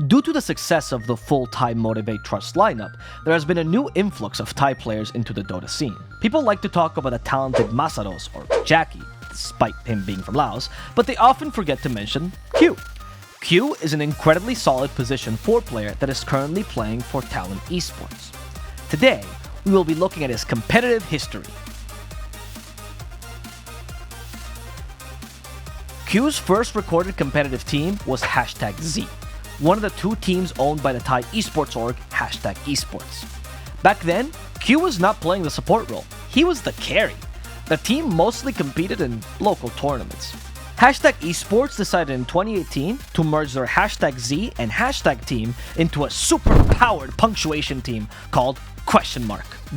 Due to the success of the full Thai Motivate Trust lineup, there has been a new influx of Thai players into the Dota scene. People like to talk about the talented Masaros or Jackie, despite him being from Laos, but they often forget to mention Q. Q is an incredibly solid position 4 player that is currently playing for Talon Esports. Today, we will be looking at his competitive history. Q's first recorded competitive team was #Z, one of the 2 teams owned by the Thai esports org #esports. Back then, Q was not playing the support role, he was the carry. The team mostly competed in local tournaments. #esports decided in 2018 to merge their #Z and #team into a super-powered punctuation team called ?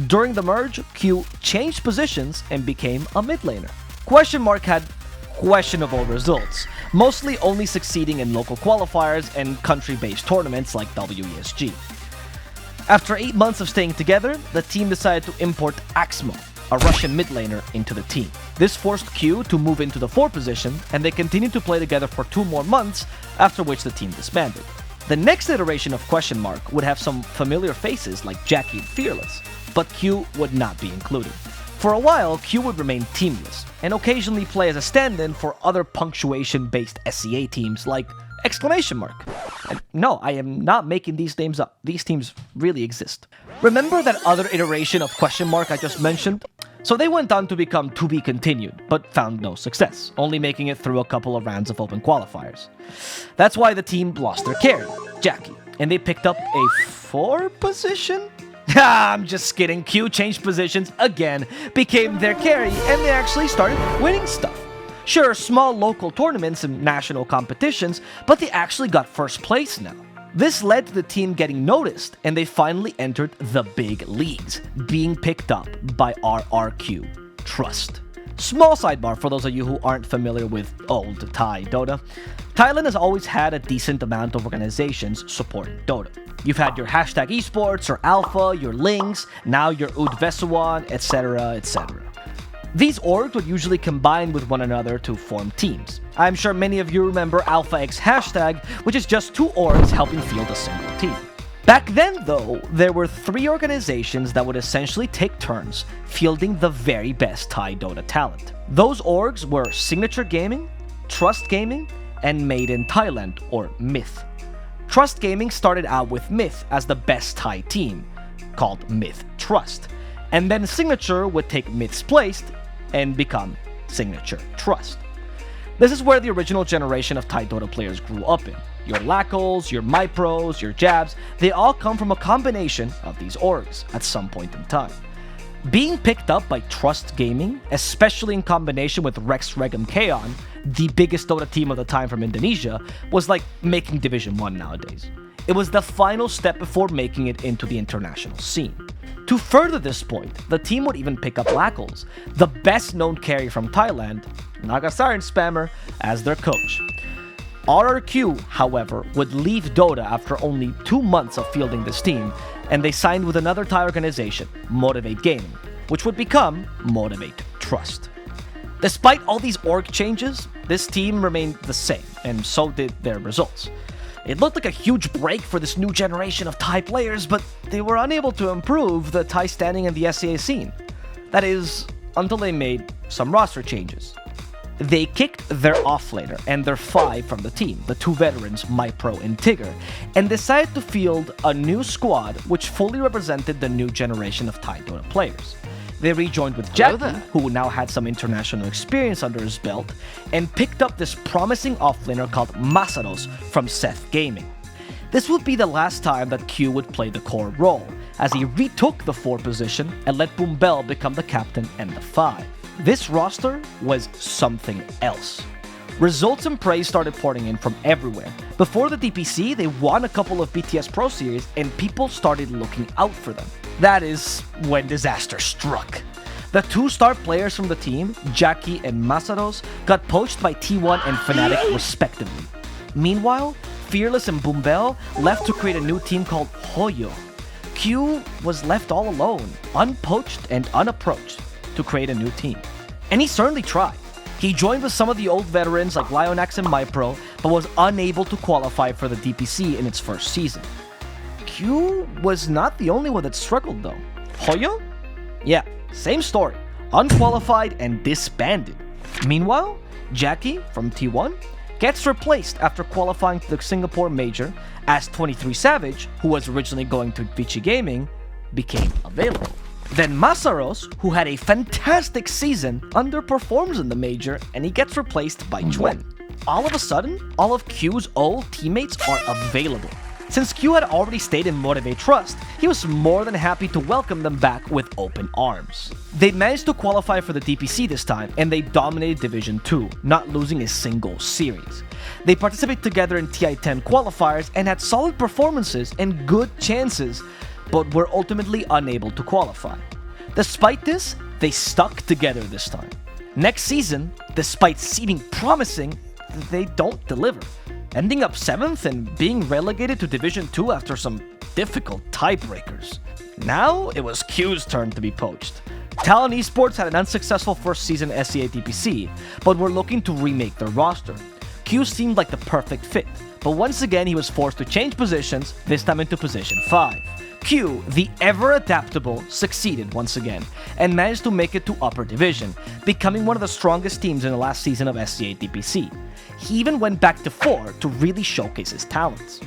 During the merge, Q changed positions and became a mid laner. ? Had questionable results, mostly only succeeding in local qualifiers and country-based tournaments like WESG. After 8 months of staying together, the team decided to import Axmo, a Russian mid laner, into the team. This forced Q to move into the 4 position, and they continued to play together for 2 more months, after which the team disbanded. The next iteration of ? would have some familiar faces like Jackie and Fearless, but Q would not be included. For a while, Q would remain teamless, and occasionally play as a stand-in for other punctuation-based SEA teams like ! And no, I am not making these names up. These teams really exist. Remember that other iteration of ? I just mentioned? So they went on to become To Be Continued, but found no success, only making it through a couple of rounds of open qualifiers. That's why the team lost their carry, Jackie, and they picked up a 4 position? I'm just kidding. Q changed positions again, became their carry, and they actually started winning stuff. Sure, small local tournaments and national competitions, but they actually got first place now. This led to the team getting noticed, and they finally entered the big leagues, being picked up by RRQ Trust. Small sidebar for those of you who aren't familiar with old Thai Dota. Thailand has always had a decent amount of organizations supporting Dota. You've had your #esports or Alpha, your Lings, now your Udvesuan, etc., etc. These orgs would usually combine with one another to form teams. I'm sure many of you remember Alpha X #, which is just 2 orgs helping field a single team. Back then, though, there were 3 organizations that would essentially take turns fielding the very best Thai Dota talent. Those orgs were Signature Gaming, Trust Gaming, and Made in Thailand, or Myth. Trust Gaming started out with Myth as the best Thai team, called Myth Trust, and then Signature would take Myth's place and become Signature Trust. This is where the original generation of Thai Dota players grew up in. Your Lackles, your MyPros, your Jabs, they all come from a combination of these orgs at some point in time. Being picked up by Trust Gaming, especially in combination with Rex Regum Kaon, the biggest Dota team of the time from Indonesia, was like making Division 1 nowadays. It was the final step before making it into the international scene. To further this point, the team would even pick up Lackles, the best known carry from Thailand, Naga Siren Spammer, as their coach. RRQ, however, would leave Dota after only 2 months of fielding this team, and they signed with another Thai organization, Motivate Gaming, which would become Motivate Trust. Despite all these org changes, this team remained the same, and so did their results. It looked like a huge break for this new generation of Thai players, but they were unable to improve the Thai standing in the SEA scene. That is, until they made some roster changes. They kicked their offlaner and their 5 from the team, the 2 veterans, MyPro and Tigger, and decided to field a new squad which fully represented the new generation of Thai Dota players. They rejoined with Jackie, who now had some international experience under his belt, and picked up this promising offlaner called Masaros from Seth Gaming. This would be the last time that Q would play the core role, as he retook the 4 position and let Boombell become the captain and the 5. This roster was something else. Results and praise started pouring in from everywhere. Before the DPC, they won a couple of BTS Pro Series and people started looking out for them. That is when disaster struck. The 2 star players from the team, Jackie and Masaros, got poached by T1 and Fnatic respectively. Meanwhile, Fearless and Boombell left to create a new team called Hoyo. Q was left all alone, unpoached and unapproached, to create a new team. And he certainly tried. He joined with some of the old veterans like Lionax and MyPro, but was unable to qualify for the DPC in its first season. Q was not the only one that struggled though. Hoya? Yeah, same story. Unqualified and disbanded. Meanwhile, Jackie from T1 gets replaced after qualifying to the Singapore Major, as 23 Savage, who was originally going to Vici Gaming, became available. Then Masaros, who had a fantastic season, underperforms in the Major and he gets replaced by Juen. All of a sudden, all of Q's old teammates are available. Since Q had already stayed in Motivate Trust, he was more than happy to welcome them back with open arms. They managed to qualify for the DPC this time, and they dominated Division 2, not losing a single series. They participated together in TI-10 qualifiers and had solid performances and good chances, but were ultimately unable to qualify. Despite this, they stuck together this time. Next season, despite seeming promising, they don't deliver, ending up 7th and being relegated to Division 2 after some difficult tiebreakers. Now, it was Q's turn to be poached. Talon Esports had an unsuccessful first season SEA DPC, but were looking to remake their roster. Q seemed like the perfect fit, but once again he was forced to change positions, this time into position 5. Q, the ever-adaptable, succeeded once again, and managed to make it to Upper Division, becoming one of the strongest teams in the last season of SEA DPC. He even went back to 4 to really showcase his talents.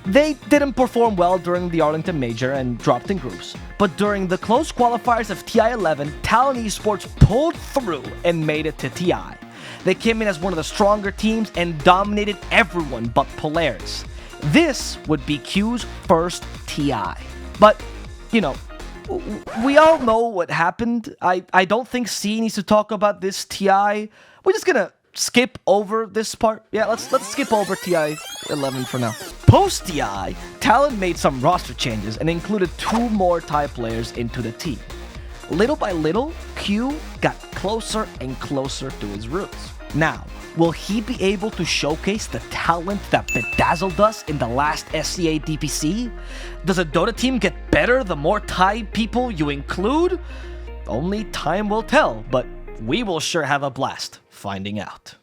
They didn't perform well during the Arlington Major and dropped in groups, but during the close qualifiers of TI-11, Talon Esports pulled through and made it to TI. They came in as one of the stronger teams and dominated everyone but Polaris. This would be Q's first TI. But, you know, we all know what happened. I don't think C needs to talk about this TI. We're just gonna skip over this part. Yeah, let's skip over TI 11 for now. Post TI, Talon made some roster changes and included 2 more TI players into the team. Little by little, Q got closer and closer to his roots. Now, will he be able to showcase the talent that bedazzled us in the last SEA DPC? Does a Dota team get better the more TI people you include? Only time will tell, but we will sure have a blast finding out.